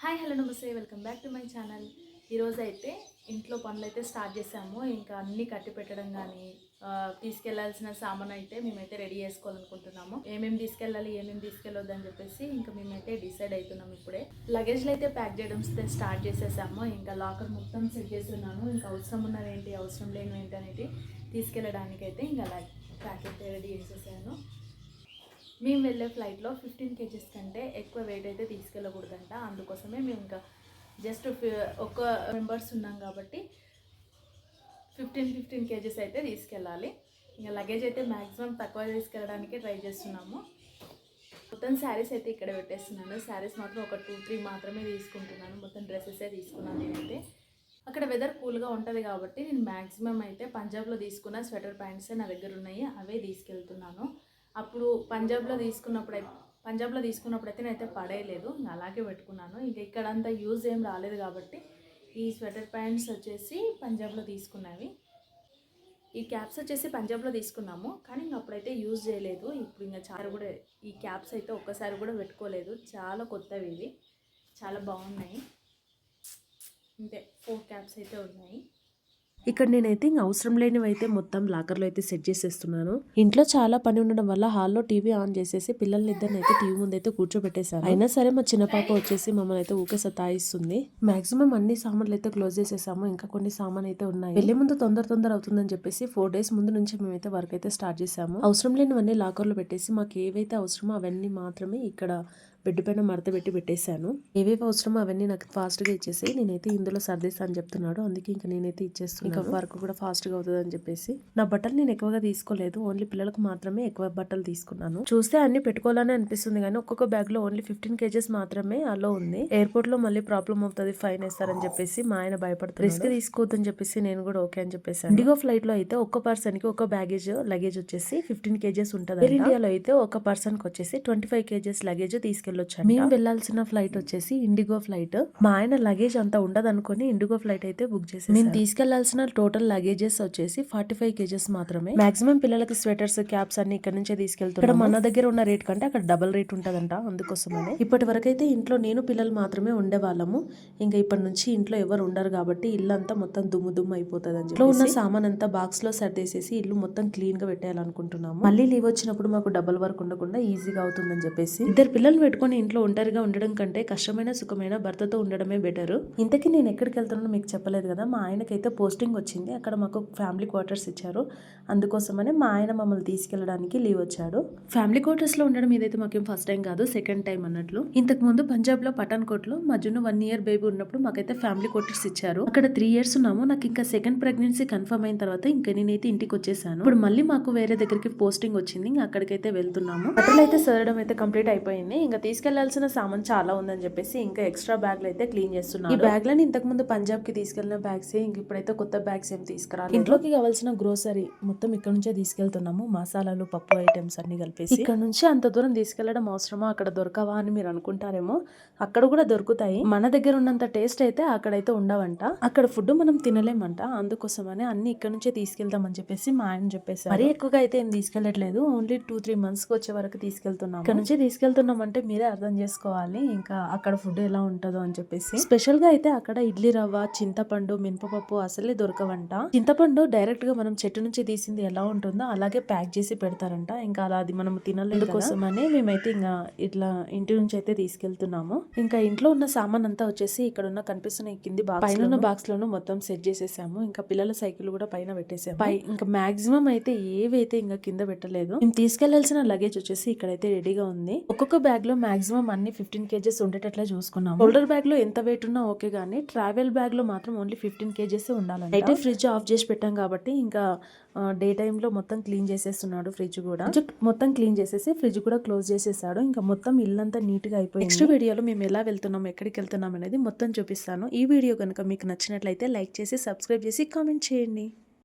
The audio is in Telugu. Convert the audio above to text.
హాయ్ హలో నమస్తే welcome back to my channel. ఈరోజు అయితే ఇంట్లో పనులు అయితే స్టార్ట్ చేసాము. ఇంకా అన్నీ కట్టి పెట్టడం కానీ తీసుకెళ్లాల్సిన సామాన్ అయితే మేమైతే రెడీ చేసుకోవాలనుకుంటున్నాము. ఏమేమి తీసుకెళ్ళాలి ఏమేమి తీసుకెళ్ళొద్దు అని చెప్పేసి ఇంకా మేమైతే డిసైడ్ అవుతున్నాము. ఇప్పుడే లగేజ్లు అయితే ప్యాక్ చేయడం స్టార్ట్ చేసేసాము. ఇంకా లాకర్ మొత్తం సెట్ చేస్తున్నాను. ఇంకా అవసరం ఉన్నవి ఏంటి అవసరం లేనివి ఏంటి అనేది తీసుకెళ్ళడానికైతే ఇంకా అలా ప్యాక్ అయితే రెడీ చేసేసాను. మేము వెళ్ళే ఫ్లైట్లో 15 kgs కంటే ఎక్కువ వెయిట్ అయితే తీసుకెళ్ళకూడదంట. అందుకోసమే మేము ఇంకా జస్ట్ ఒక మెంబర్స్ ఉన్నాం కాబట్టి 15 kgs అయితే తీసుకెళ్ళాలి. ఇంకా లగేజ్ అయితే మ్యాక్సిమం తక్కువ తీసుకెళ్ళడానికి ట్రై చేస్తున్నాము. మొత్తం శారీస్ అయితే ఇక్కడ పెట్టేస్తున్నాను. శారీస్ మాత్రం ఒక 2-3 మాత్రమే తీసుకుంటున్నాను. మొత్తం డ్రెస్సెసే తీసుకున్నాను నేనైతే. అక్కడ వెదర్ కూల్గా ఉంటుంది కాబట్టి నేను మ్యాక్సిమం అయితే పంజాబ్లో తీసుకున్న స్వెటర్ ప్యాంట్సే నా దగ్గర ఉన్నాయి, అవే తీసుకెళ్తున్నాను. అప్పుడు పంజాబ్లో తీసుకున్నప్పుడైతే నేనైతే పడేయలేదు, అలాగే పెట్టుకున్నాను. ఇంకా ఇక్కడంతా యూజ్ ఏం రాలేదు కాబట్టి ఈ స్వెటర్ ప్యాంట్స్ వచ్చేసి పంజాబ్లో తీసుకున్నవి. ఈ క్యాప్స్ వచ్చేసి పంజాబ్లో తీసుకున్నాము, కానీ ఇంకా అప్పుడైతే యూజ్ చేయలేదు. ఇప్పుడు ఇంకా చాలా కూడా ఈ క్యాప్స్ అయితే ఒక్కసారి కూడా పెట్టుకోలేదు. చాలా కొత్తవి ఇవి, చాలా బాగున్నాయి. అంతే 4 క్యాప్స్ అయితే ఉన్నాయి. ఇక్కడ నేనైతే ఇంక అవసరం లేనివి అయితే మొత్తం లాకర్లో అయితే సెట్ చేసేస్తున్నాను. ఇంట్లో చాలా పని ఉండడం వల్ల హాల్లో టీవీ ఆన్ చేసేసి పిల్లల్ని ఇద్దరిని అయితే టీవీ ముందు అయితే కూర్చోబెట్టేశాను. అయినా సరే మా చిన్న పాప వచ్చేసి మమ్మల్ని అయితే ఊకే సతాయిస్తుంది. మాక్సిమం అన్ని సామాన్లు అయితే క్లోజ్ చేసేసాము. ఇంకా కొన్ని సామాన్ అయితే ఉన్నాయి. వెళ్ళే ముందు తొందర అవుతుందని చెప్పేసి 4 days ముందు నుంచి మేమైతే వర్క్ అయితే స్టార్ట్ చేసాము. అవసరం లేనివన్నీ లాకర్లో పెట్టేసి మాకు ఏవైతే అవసరమో అవన్నీ మాత్రమే ఇక్కడ బెడ్ పైన మడత పెట్టి పెట్టేశాను. ఏవేవి అవసరమో అవన్నీ నాకు ఫాస్ట్గా ఇచ్చేసి నేనైతే ఇందులో సర్దేస్తా అని చెప్తున్నాడు. అందుకే ఇంకా నేనైతే ఇచ్చేస్తున్నాను. ఇంకా వర్క్ కూడా ఫాస్ట్గా అవుతుంది అని చెప్పేసి నా బట్టలు నేను ఎక్కువగా తీసుకోలేదు. ఓన్లీ పిల్లలకు మాత్రమే ఎక్కువ బట్టలు తీసుకున్నాను. చూస్తే అన్ని పెట్టుకోవాలని అనిపిస్తుంది కానీ ఒక్కొక్క బ్యాగ్ లో ఓన్లీ 15 kgs మాత్రమే అలో ఉంది. ఎయిర్పోర్ట్ లో మళ్ళీ ప్రాబ్లం అవుతుంది, ఫైన్ వేస్తారని చెప్పేసి మా ఆయన భయపడుతుంది. రిస్క్ తీసుకోవద్దని చెప్పేసి నేను కూడా ఓకే అని చెప్పేసి. ఇండిగో ఫ్లైట్ లో అయితే ఒక్క పర్సన్ కి ఒక లగేజ్ వచ్చేసి 15 kgs ఉంటుంది. ఎయిర్ ఇండియాలో అయితే ఒక పర్సన్ కి వచ్చేసి 25 kgs లగేజ్ తీసుకెళ్ళొచ్చు. మేము వెళ్లాల్సిన ఫ్లైట్ వచ్చేసి ఇండిగో ఫ్లైట్. మా ఆయన లగేజ్ అంతా ఉండదు అనుకుని ఇండిగో ఫ్లైట్ అయితే బుక్ చేసి మేము తీసుకెళ్లాల్సిన టోటల్ లగేజెస్ వచ్చేసి 45 kgs మాత్రమే. మాక్సిమం పిల్లలకి స్వెటర్స్ క్యాప్స్ అన్ని ఇక్కడ నుంచే తీసుకెళ్తాం. ఇక్కడ మన దగ్గర ఉన్న రేట్ కంటే అక్కడ డబుల్ రేట్ ఉంటదంట. అందుకోసమనే ఇప్పటి వరకు అయితే ఇంట్లో నేను పిల్లలు మాత్రమే ఉండేవాళ్ళము. ఇంకా ఇప్పటి నుంచి ఇంట్లో ఎవరు ఉండరు కాబట్టి ఇల్లు అంతా మొత్తం దుమ్ము అయిపోతుంది అని చెప్పి ఉన్న సామాన్ అంతా బాక్స్ లో సర్దేసేసి ఇల్లు మొత్తం క్లీన్ గా పెట్టేయాలనుకుంటున్నాము. మళ్ళీ లీవ్ వచ్చినప్పుడు మాకు డబుల్ వర్క్ ఉండకుండా ఈజీగా అవుతుందని చెప్పేసి ఇద్దరు పిల్లలు పెట్టుకుని ఇంట్లో ఒంటరిగా ఉండడం కంటే కష్టమైన సుఖమైన భర్తతో ఉండడమే బెటర్. ఇంతకీ నేను ఎక్కడికి వెళ్తున్నానో మీకు చెప్పలేదు కదా. మా ఆయనకైతే పోస్టింగ్ వచ్చింది. అక్కడ మాకు ఫ్యామిలీ క్వార్టర్స్ ఇచ్చారు. అందుకోసమనే మా ఆయన మమ్మల్ని తీసుకెళ్ళడానికి లీవ్ వచ్చాడు. ఫ్యామిలీ క్వార్టర్స్ లో ఉండడం ఇదైతే మాకేం ఫస్ట్ టైం కాదు, సెకండ్ టైం అన్నట్లు. ఇంతకు ముందు పంజాబ్ లో పఠాన్కోట్ లో మా జున్ను 1 year బేబీ ఉన్నప్పుడు మాకైతే ఫ్యామిలీ క్వార్టర్స్ ఇచ్చారు. అక్కడ 3 years ఉన్నాము. నాకు ఇంకా సెకండ్ ప్రెగ్నెన్సీ కన్ఫర్మ్ అయిన తర్వాత ఇంకా నేనైతే ఇంటికి వచ్చేసాను. ఇప్పుడు మళ్ళీ మాకు వేరే దగ్గరికి పోస్టింగ్ వచ్చింది. ఇంకా అక్కడికైతే వెళ్తున్నాము. బట్టలు అయితే సరడం అయితే కంప్లీట్ అయిపోయింది. ఇంకా తీసుకెళ్లాల్సిన సామాన్ చాలా ఉందని చెప్పేసి ఇంకా ఎక్స్ట్రా బ్యాగ్లు అయితే క్లీన్ చేస్తున్నాను. ఈ బ్యాగ్లని ఇంతకు ముందు పంజాబ్ కి తీసుకెళ్లిన బ్యాగ్స్, ఇంక ఇప్పుడైతే కొత్త బ్యాగ్స్ ఏం తీసుకురాలి. ఇంట్లోకి కావాల్సిన గ్రోసరీ మొత్తం ఇక్కడ నుంచే తీసుకెళ్తున్నాము. మసాలాలు, పప్పు ఐటమ్స్ అన్ని కలిపేసి. ఇక్కడ నుంచి అంత దూరం తీసుకెళ్లడం అవసరమా, అక్కడ దొరకవా అని మీరు అనుకుంటారేమో. అక్కడ కూడా దొరుకుతాయి. మన దగ్గర ఉన్నంత టేస్ట్ అయితే అక్కడైతే ఉండవంట. అక్కడ ఫుడ్ మనం తినలేమంట. అందుకోసమని అన్ని ఇక్కడ నుంచే తీసుకెళ్తామని చెప్పేసి మా ఆయన చెప్పేసి మరీ ఎక్కువగా అయితే ఏం తీసుకెళ్లట్లేదు. ఓన్లీ 2-3 months కి వచ్చే వరకు తీసుకెళ్తున్నాం. ఇక్కడ నుంచి తీసుకెళ్తున్నాం అంటే మీరే అర్థం చేసుకోవాలి ఇంకా అక్కడ ఫుడ్ ఎలా ఉంటుందో అని చెప్పేసి. స్పెషల్ గా అయితే అక్కడ ఇడ్లీ రవ్వ, చింతపండు, మినపప్పు అసలే దొరకవంట. చింతపండు డైరెక్ట్ గా మనం చెట్టు నుంచి తీసింది ఎలా ఉంటుందో అలాగే ప్యాక్ చేసి పెడతారంట. ఇంకా అలా అది మనం తినలేదు కోసమనే మేమైతే ఇంకా ఇట్లా ఇంటి నుంచి అయితే తీసుకెళ్తున్నాము. ఇంకా ఇంట్లో ఉన్న సామాన్ అంతా వచ్చేసి ఇక్కడ ఉన్న కనిపిస్తున్న కింది పైన ఉన్న బాక్స్ లోను మొత్తం సెట్ చేసేసాము. ఇంకా పిల్లల సైకిల్ కూడా పైన పెట్టేసాము. ఇంకా మాక్సిమం అయితే ఏవైతే ఇంకా కింద పెట్టలేదు. మేము తీసుకెళ్లాల్సిన లగేజ్ వచ్చేసి ఇక్కడైతే రెడీగా ఉంది. ఒక్కొక్క బ్యాగ్ లో మాక్సిమం అన్ని 15 kgs ఉండేటట్లే చూసుకున్నాము. షోల్డర్ బ్యాగ్ లో ఎంత వెయిట్ ఉన్నా ఓకే గానీ ట్రావెల్ బ్యాగ్ లో మాత్రం ఓన్లీ 15 kgs ఉండాలి. అయితే ఫ్రిడ్జ్ ఆఫ్ చేసి పెట్టాం కాబట్టి ఇంకా డే టైమ్ లో మొత్తం క్లీన్ చేసేస్తున్నాడు. ఫ్రిడ్జ్ కూడా మొత్తం క్లీన్ చేసేసి ఫ్రిడ్జ్ కూడా క్లోజ్ చేసేసాడు. ఇంకా మొత్తం ఇల్లంతా నీట్ గా అయిపోయింది. నెక్స్ట్ వీడియోలో మేము ఎలా వెళ్తున్నాం, ఎక్కడికి వెళ్తున్నాం అనేది మొత్తం చూపిస్తాను. ఈ వీడియో కనుక మీకు నచ్చినట్లయితే లైక్ చేసి సబ్స్క్రైబ్ చేసి కామెంట్ చేయండి.